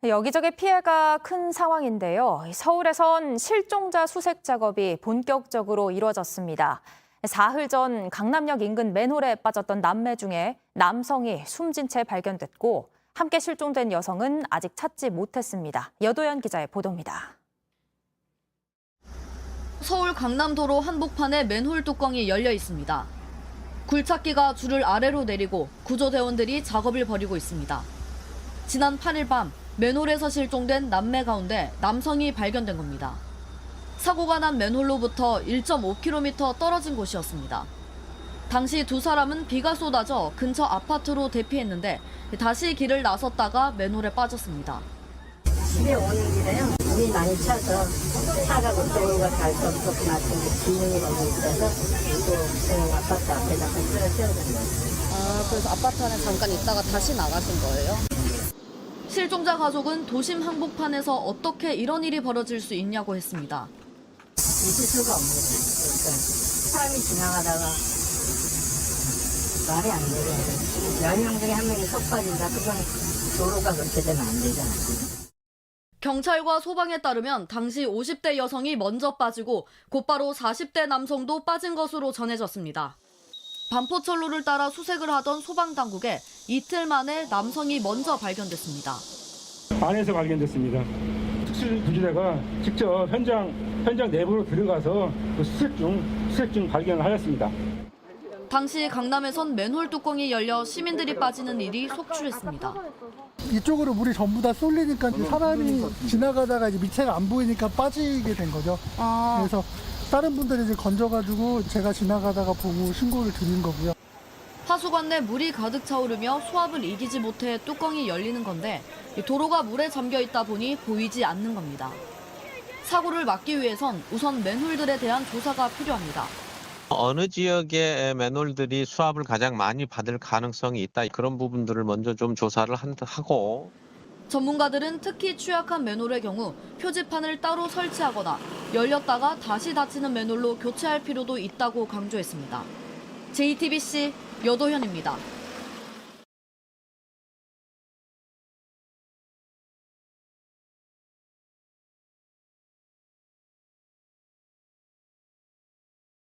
여기저기 피해가 큰 상황인데요. 서울에선 실종자 수색 작업이 본격적으로 이루어졌습니다. 사흘 전 강남역 인근 맨홀에 빠졌던 남매 중에 남성이 숨진 채 발견됐고 함께 실종된 여성은 아직 찾지 못했습니다. 여도현 기자의 보도입니다. 서울 강남도로 한복판에 맨홀 뚜껑이 열려 있습니다. 굴착기가 줄을 아래로 내리고 구조대원들이 작업을 벌이고 있습니다. 지난 8일 밤 맨홀에서 실종된 남매 가운데 남성이 발견된 겁니다. 사고가 난 맨홀로부터 1.5km 떨어진 곳이었습니다. 당시 두 사람은 비가 쏟아져 근처 아파트로 대피했는데 다시 길을 나섰다가 맨홀에 빠졌습니다. 집에 오는 길에요. 물이 많이 차서 차가 그쪽으로 갈 수 없었고 마침 진흥이 거기 있어서 또 아파트 앞에다가 세워졌어요. 그래서 아파트 안에 잠깐 있다가 다시 나가신 거예요? 실종자 가족은 도심 한복판에서 어떻게 이런 일이 벌어질 수 있냐고 했습니다. 있을 수가 없는 거예요. 사람이 지나가다가 말이 안 되게 10명 중에 한 명이 속 빠진다. 그건 도로가 그렇게 되면 안 되잖아요. 경찰과 소방에 따르면 당시 50대 여성이 먼저 빠지고 곧바로 40대 남성도 빠진 것으로 전해졌습니다. 반포철로를 따라 수색을 하던 소방당국에 이틀 만에 남성이 먼저 발견됐습니다. 안에서 발견됐습니다. 특수부지대가 직접 현장 내부로 들어가서 그 수색 중 발견을 하였습니다. 당시 강남에선 맨홀 뚜껑이 열려 시민들이 빠지는 일이 속출했습니다. 이쪽으로 물이 전부 다 쏠리니까 사람이 지나가다가 이제 밑에가 안 보이니까 빠지게 된 거죠. 그래서 다른 분들이 이제 건져가지고 제가 지나가다가 보고 신고를 드린 거고요. 하수관 내 물이 가득 차오르며 수압을 이기지 못해 뚜껑이 열리는 건데 도로가 물에 잠겨 있다 보니 보이지 않는 겁니다. 사고를 막기 위해선 우선 맨홀들에 대한 조사가 필요합니다. 어느 지역의 맨홀들이 수압을 가장 많이 받을 가능성이 있다. 그런 부분들을 먼저 좀 조사를 하고. 전문가들은 특히 취약한 맨홀의 경우 표지판을 따로 설치하거나 열렸다가 다시 닫히는 맨홀로 교체할 필요도 있다고 강조했습니다. JTBC 여도현입니다.